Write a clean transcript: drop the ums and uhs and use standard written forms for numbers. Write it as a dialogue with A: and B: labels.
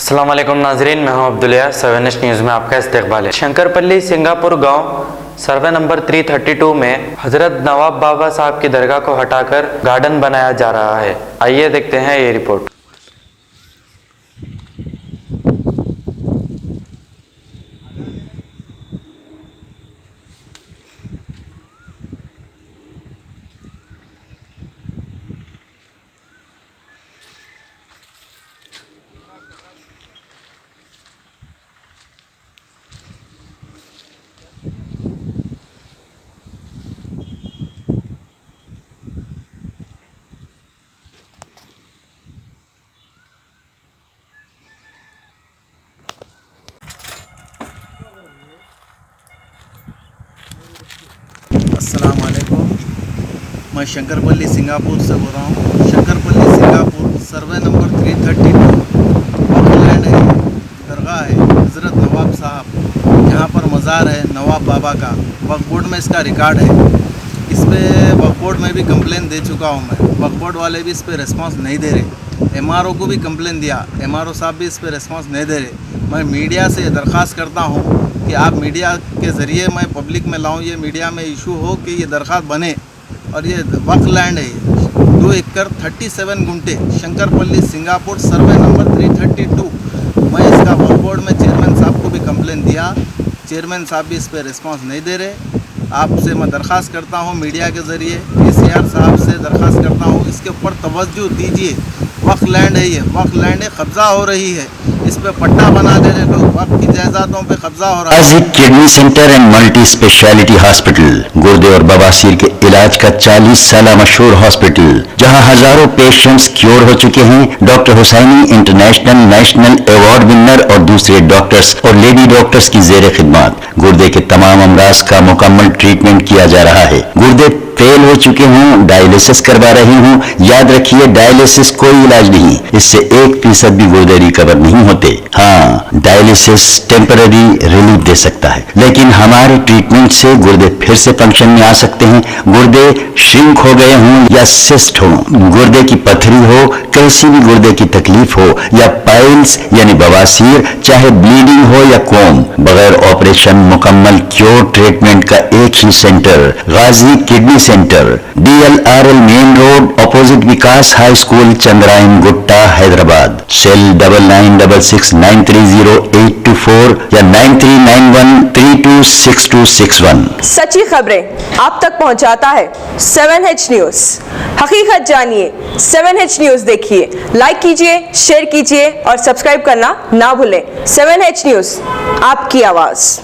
A: अस्सलाम वालेकुम नाजरीन, मैं हूं अब्दुल्ला। 7H न्यूज़ में आपका इस्तकबाल है। शंकरपल्ली सिंगापुर गांव सर्वे नंबर 332 में हजरत नवाब बाबा साहब की दरगाह को हटाकर गार्डन बनाया जा रहा है। आइए देखते हैं ये रिपोर्ट।
B: अस्सलाम वालेकुम। मैं शंकरपल्ली सिंगापुर से बोल रहा हूँ। Shankarpalli Singapore survey number 332 Auckland है, दरगाह है हज़रत नवाब साहब। यहाँ पर मज़ार है नवाब बाबा का। वक्फ बोर्ड में इसका रिकॉर्ड है। इस पर वक्फ बोर्ड में भी कंप्लेन दे चुका हूँ मैं। वक्फ बोर्ड वाले भी इस पर रिस्पांस नहीं दे रहे। MRO को भी कंप्लेन दिया, MRO साहब भी इस पर रिस्पांस नहीं दे रहे। मैं मीडिया से दरख्वास्त करता हूँ कि आप मीडिया के ज़रिए मैं पब्लिक में लाऊं, ये मीडिया में इशू हो कि ये दरख्वास्त बने। और ये वक्फ लैंड है 2 एकड़ 37 Gunte, shankarpali Singapore survey number 332। मैं इसका वक्फ बोर्ड में चेयरमैन साहब को भी कंप्लेन दिया, चेयरमैन साहब भी इस पर रिस्पांस नहीं दे रहे। आपसे मैं दरख्वास्त करता हूँ मीडिया के ज़रिए, ACR साहब से दरख्वास्त करता हूँ इसके ऊपर तवज्जो दीजिए। वक्फ लैंड है, ये वक्फ लैंड है, कब्ज़ा हो रही है, इस पे पट्टा बना दे रहे लोग, वक्फ की जायदादों पे कब्जा हो रहा है।
C: Ghazi kidney centre and multi speciality hospital, गुर्दे और बवासीर के इलाज का 40 साल मशहूर हॉस्पिटल, जहां हजारों पेशेंट्स क्योर हो चुके हैं। Doctor Husaini international national award winner और दूसरे डॉक्टर्स और लेडी डॉक्टर्स की जेर खिदमत गुर्दे के तमाम अमराज का मुकम्मल ट्रीटमेंट किया जा रहा है। गुर्दे फेल हो चुके हों, डायलिसिस करवा रही हूँ, याद रखिए डायलिसिस कोई इलाज नहीं, इससे 1% भी गुर्दे रिकवर नहीं होते। हाँ, डायलिसिस टेम्पररी रिलीफ दे सकता है, लेकिन हमारे ट्रीटमेंट से गुर्दे फिर से फंक्शन में आ सकते हैं। गुर्दे श्रिंक हो गए हों या सिस्ट हो, गुर्दे की पथरी हो, कैसी भी गुर्दे की तकलीफ हो, या पाइल्स यानी बवासीर, चाहे ब्लीडिंग हो या कोम, बगैर ऑपरेशन मुकम्मल क्योर ट्रीटमेंट का एक ही centre, Ghazi kidney centre, DLRL main road, opposite Vikas high school, Chandrayangutta, Hyderabad. Cell 9966930824 या 9391326261।
D: सच्ची खबरें आप तक पहुंचाता है 7H न्यूज़। हकीकत जानिए, 7H न्यूज़ देखिए, लाइक कीजिए, शेयर कीजिए और सब्सक्राइब करना ना भूलें। 7H न्यूज़, आपकी आवाज़।